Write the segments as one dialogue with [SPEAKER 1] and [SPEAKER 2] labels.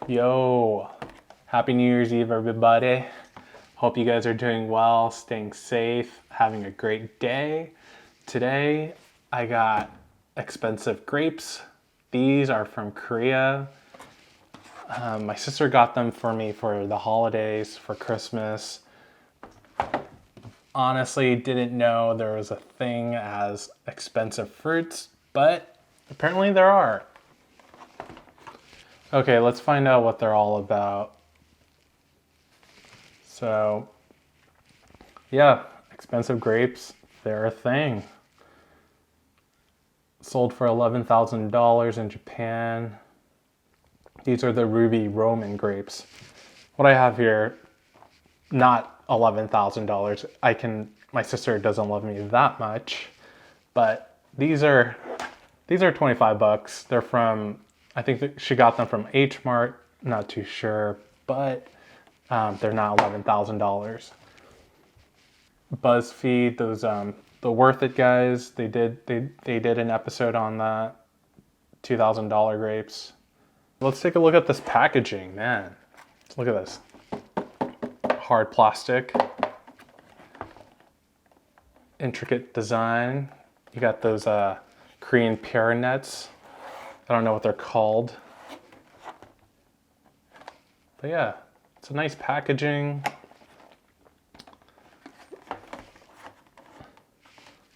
[SPEAKER 1] Yo, happy New Year's Eve, everybody. Hope you guys are doing well, staying safe, having a great day. Today, I got expensive grapes. These are from Korea. My sister got them for me for the holidays, for Christmas. Honestly, didn't know there was a thing as expensive fruits, but apparently there are. Okay, let's find out what they're all about. So, yeah, expensive grapes, they're a thing. Sold for $11,000 in Japan. These are the Ruby Roman grapes. What I have here, not $11,000. My sister doesn't love me that much, but these are 25 bucks. They're from, I think she got them from H Mart, not too sure, but they're not $11,000. BuzzFeed, those the Worth It guys, they did an episode on that. $2,000 grapes. Let's take a look at this packaging, man. Look at this. Hard plastic. Intricate design. You got those Korean pear nets. I don't know what they're called. But yeah, it's a nice packaging.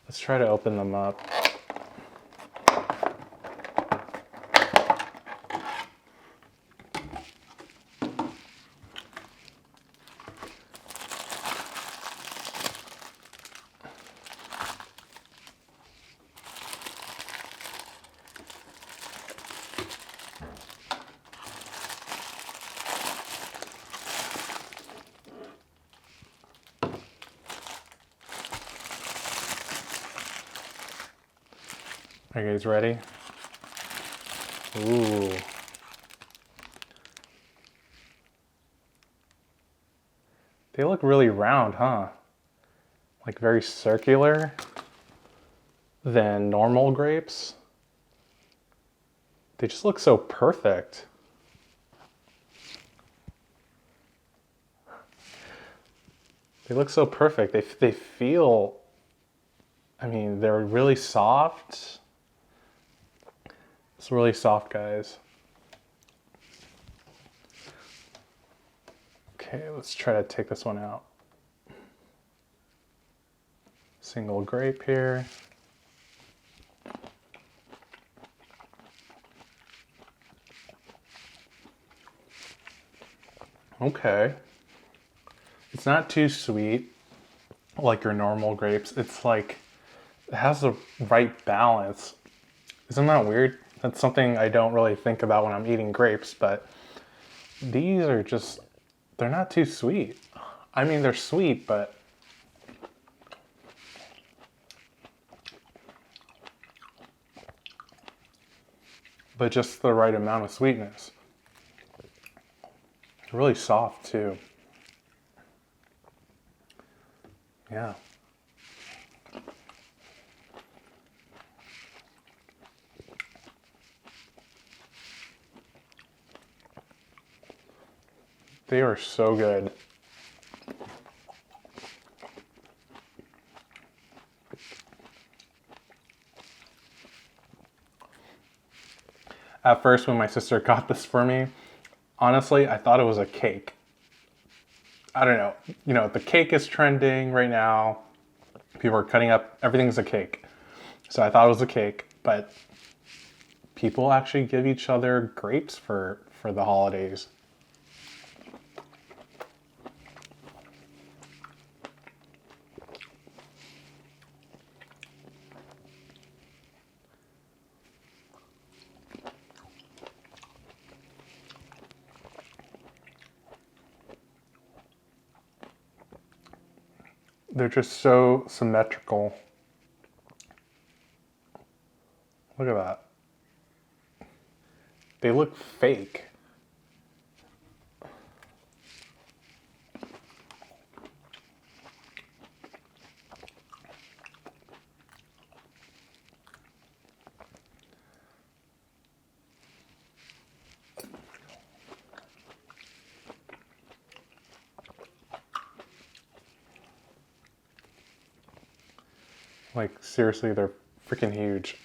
[SPEAKER 1] Let's try to open them up. Are you guys ready? Ooh. They look really round, huh? Like very circular than normal grapes. They just look so perfect. They look so perfect. They feel, I mean, they're really soft. It's really soft, guys. Okay, let's try to take this one out. Single grape here. Okay. It's not too sweet like your normal grapes. It's like, it has the right balance. Isn't that weird? That's something I don't really think about when I'm eating grapes, but these are just, they're not too sweet. I mean, they're sweet, but just the right amount of sweetness. It's really soft too. Yeah. They are so good. At first, when my sister got this for me, honestly, I thought it was a cake. I don't know. You know, the cake is trending right now. People are cutting up, everything's a cake. So I thought it was a cake, but people actually give each other grapes for the holidays. They're just so symmetrical. Look at that. They look fake. Like, seriously, they're freaking huge.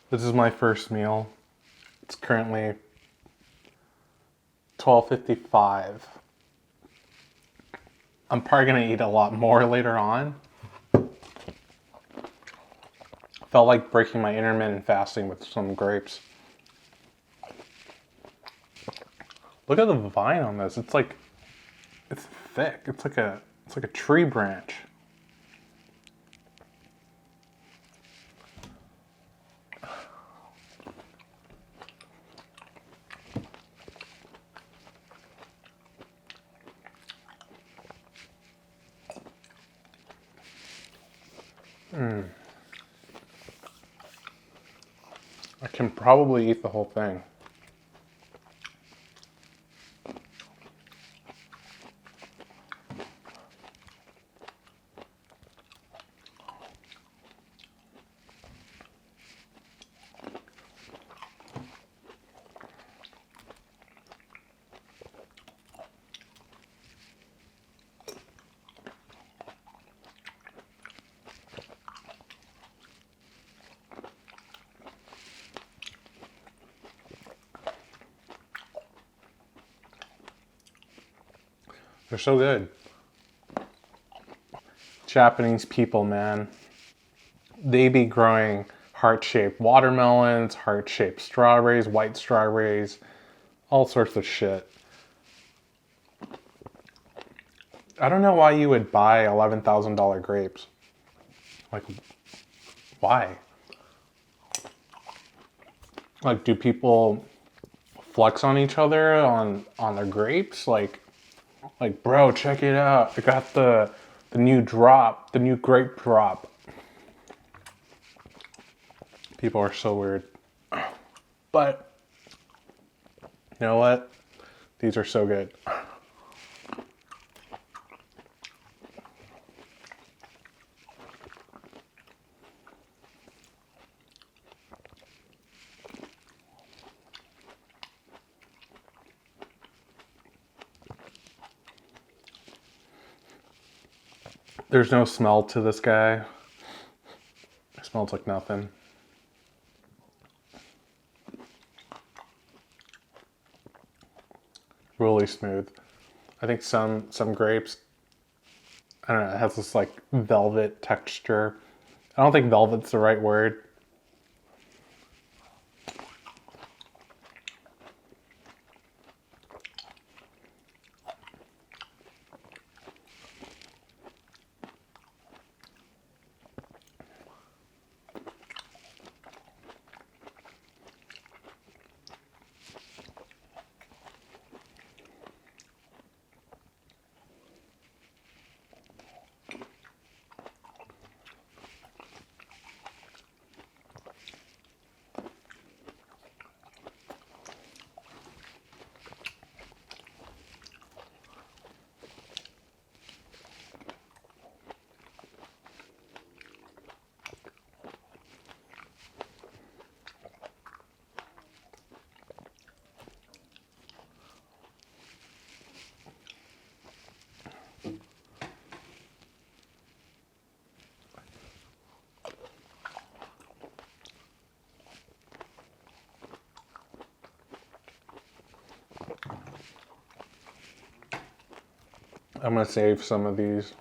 [SPEAKER 1] This is my first meal. It's currently 12:55. I'm probably gonna eat a lot more later on. Felt like breaking my intermittent fasting with some grapes. Look at the vine on this. It's like, it's thick. It's like a tree branch. I can probably eat the whole thing. They're so good. Japanese people, man. They be growing heart-shaped watermelons, heart-shaped strawberries, white strawberries, all sorts of shit. I don't know why you would buy $11,000 grapes. Like, why? Like, do people flex on each other on their grapes? Like, bro, check it out. I got the new drop, the new grape drop. People are so weird. But, you know what? These are so good. There's no smell to this guy. It smells like nothing. Really smooth. I think some grapes, I don't know, it has this like velvet texture. I don't think velvet's the right word. I'm gonna save some of these.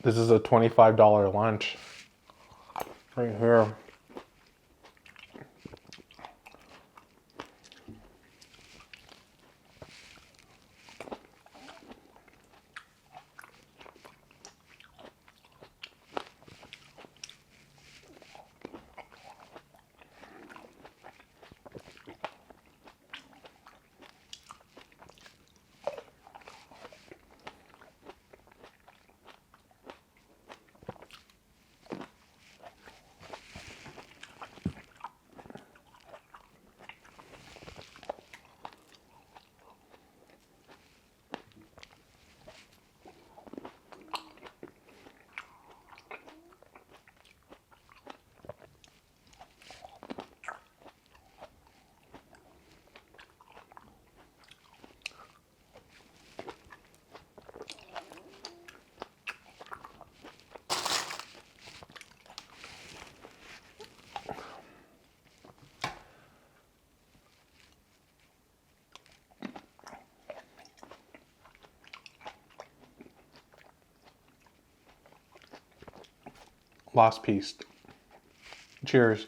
[SPEAKER 1] This is a $25 lunch right here. last piece. Cheers.